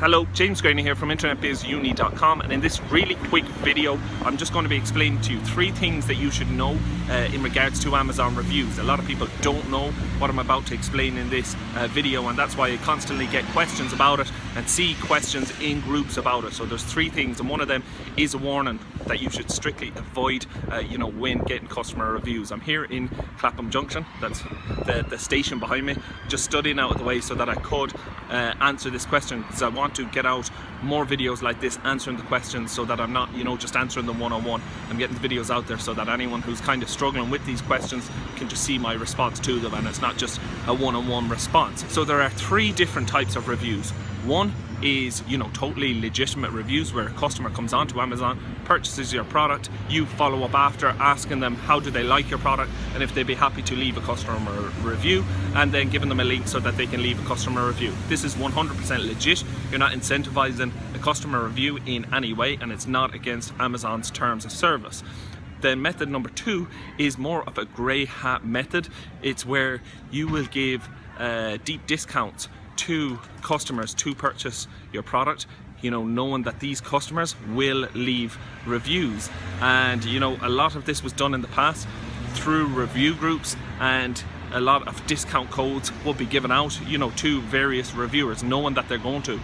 Hello, James Graney here from internetbizuni.com, and in this really quick video I'm just going to be explaining to you 3 things that you should know in regards to Amazon reviews. A lot of people don't know what I'm about to explain in this video, and that's why I constantly get questions about it and see questions in groups about it. So there's 3 things, and one of them is a warning that you should strictly avoid when getting customer reviews. I'm here in Clapham Junction, that's the station behind me, just studying out of the way so that I could answer this question, because I want to get out more videos like this answering the questions, so that I'm not just answering them one-on-one. I'm getting the videos out there so that anyone who's kind of struggling with these questions can just see my response to them, and it's not just a one-on-one response. So there are 3 different types of reviews. One is totally legitimate reviews where a customer comes onto Amazon, purchases your product, you follow up after asking them how do they like your product and if they'd be happy to leave a customer review, and then giving them a link so that they can leave a customer review. This is 100% legit. You're not incentivizing a customer review in any way, and it's not against Amazon's terms of service. Then method number 2 is more of a grey hat method. It's where you will give deep discounts to customers to purchase your product, knowing that these customers will leave reviews. And a lot of this was done in the past through review groups, and a lot of discount codes will be given out to various reviewers, knowing that they're going to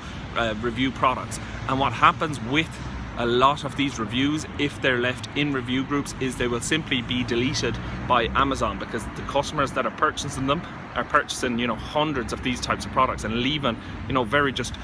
review products. And what happens with a lot of these reviews, if they're left in review groups, is they will simply be deleted by Amazon, because the customers that are purchasing them are purchasing hundreds of these types of products and leaving very just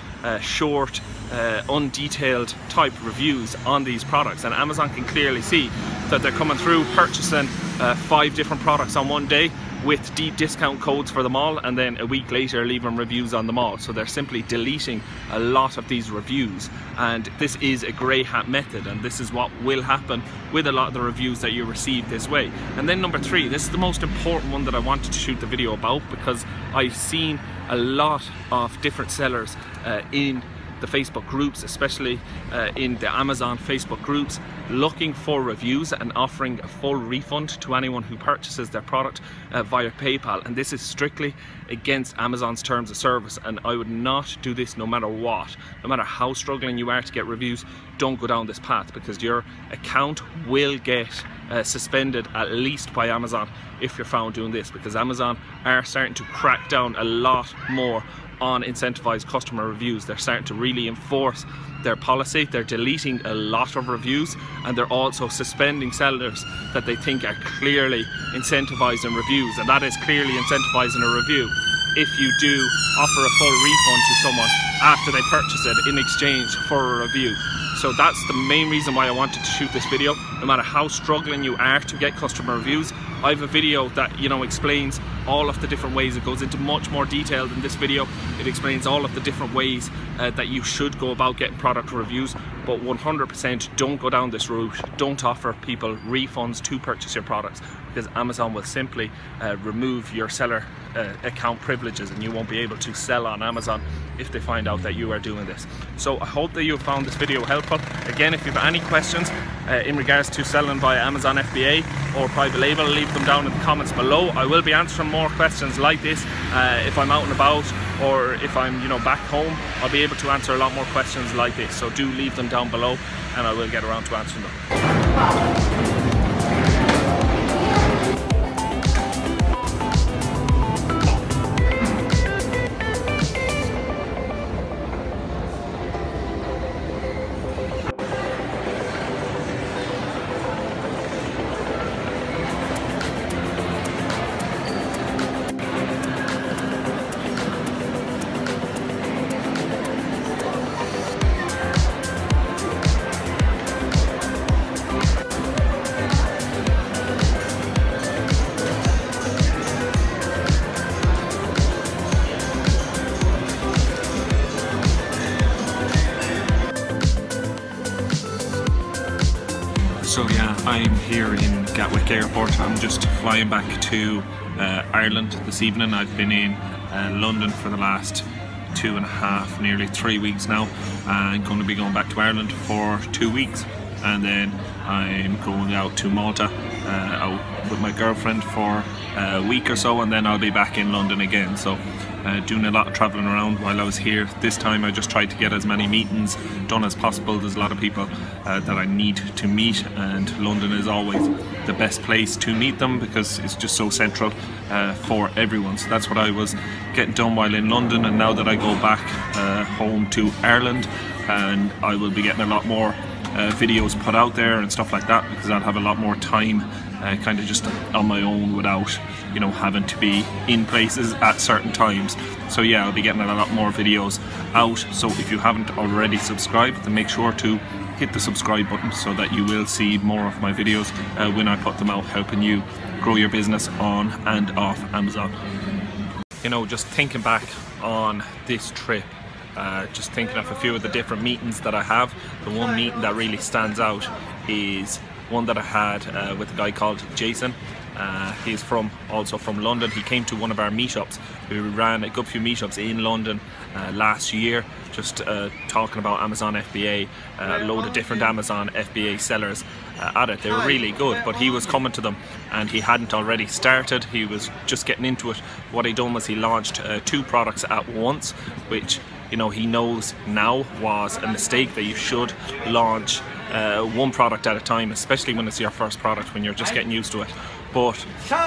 short undetailed type reviews on these products. And Amazon can clearly see that they're coming through purchasing 5 different products on one day with deep discount codes for them all, and then a week later leaving reviews on them all. So they're simply deleting a lot of these reviews, and this is a grey hat method, and this is what will happen with a lot of the reviews that you receive this way. And then number 3, this is the most important one that I wanted to shoot the video about, because I've seen a lot of different sellers in the Facebook groups, especially in the Amazon Facebook groups, looking for reviews and offering a full refund to anyone who purchases their product via PayPal. And this is strictly against Amazon's terms of service, and I would not do this no matter what. No matter how struggling you are to get reviews, don't go down this path, because your account will get suspended, at least by Amazon, if you're found doing this, because Amazon are starting to crack down a lot more on incentivized customer reviews. They're starting to really enforce their policy. They're deleting a lot of reviews, and they're also suspending sellers that they think are clearly incentivizing reviews, and that is clearly incentivizing a review if you do offer a full refund to someone after they purchase it in exchange for a review. So that's the main reason why I wanted to shoot this video. No matter how struggling you are to get customer reviews, I have a video that explains all of the different ways. It goes into much more detail than this video. It explains all of the different ways that you should go about getting product reviews, but 100% don't go down this route. Don't offer people refunds to purchase your products, because Amazon will simply remove your seller account privileges, and you won't be able to sell on Amazon if they find out that you are doing this. So I hope that you have found this video helpful. Again, if you have any questions in regards to selling via Amazon FBA or private label, leave them down in the comments below. I will be answering more questions like this if I'm out and about, or if I'm back home. I'll be able to answer a lot more questions like this, so do leave them down below and I will get around to answering them. So yeah, I'm here in Gatwick Airport. I'm just flying back to Ireland this evening. I've been in London for the last 2.5, nearly 3 weeks now. I'm going to be going back to Ireland for 2 weeks, and then I'm going out to Malta out with my girlfriend for a week or so, and then I'll be back in London again. So doing a lot of traveling around while I was here. This time I just tried to get as many meetings done as possible. There's a lot of people that I need to meet, and London is always the best place to meet them because it's just so central for everyone. So that's what I was getting done while in London, and now that I go back home to Ireland, and I will be getting a lot more videos put out there and stuff like that, because I'll have a lot more time kind of just on my own without, you know, having to be in places at certain times. So yeah, I'll be getting a lot more videos out. So if you haven't already subscribed, then make sure to hit the subscribe button so that you will see more of my videos when I put them out, helping you grow your business on and off Amazon. You know, just thinking back on this trip, just thinking of a few of the different meetings that I have, the one meeting that really stands out is one that I had with a guy called Jason. He's also from London. He came to one of our meetups. We ran a good few meetups in London last year, just talking about Amazon FBA, a load of different Amazon FBA sellers at it. They were really good, but he was coming to them and he hadn't already started. He was just getting into it. What he done was he launched 2 products at once, which, you know, he knows now was a mistake, that you should launch one product at a time, especially when it's your first product, when you're just getting used to it. But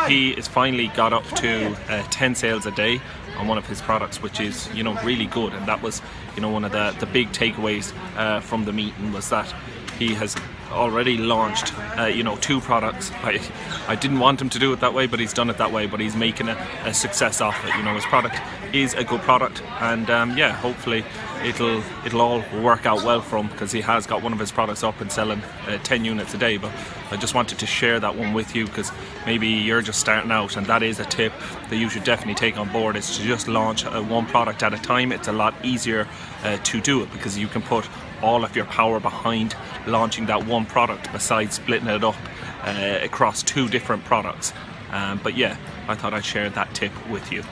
he has finally got up to 10 sales a day on one of his products, which is, you know, really good. And that was, you know, one of the big takeaways from the meeting, was that he has already launched you know, 2 products. I didn't want him to do it that way, but he's done it that way. But he's making a success off it. You know, his product is a good product, and yeah, hopefully it'll all work out well for him, because he has got one of his products up and selling 10 units a day. But I just wanted to share that one with you, because maybe you're just starting out, and that is a tip that you should definitely take on board, is to just launch one product at a time. It's a lot easier to do it, because you can put all of your power behind launching that one product, besides splitting it up across 2 different products. But yeah, I thought I'd share that tip with you.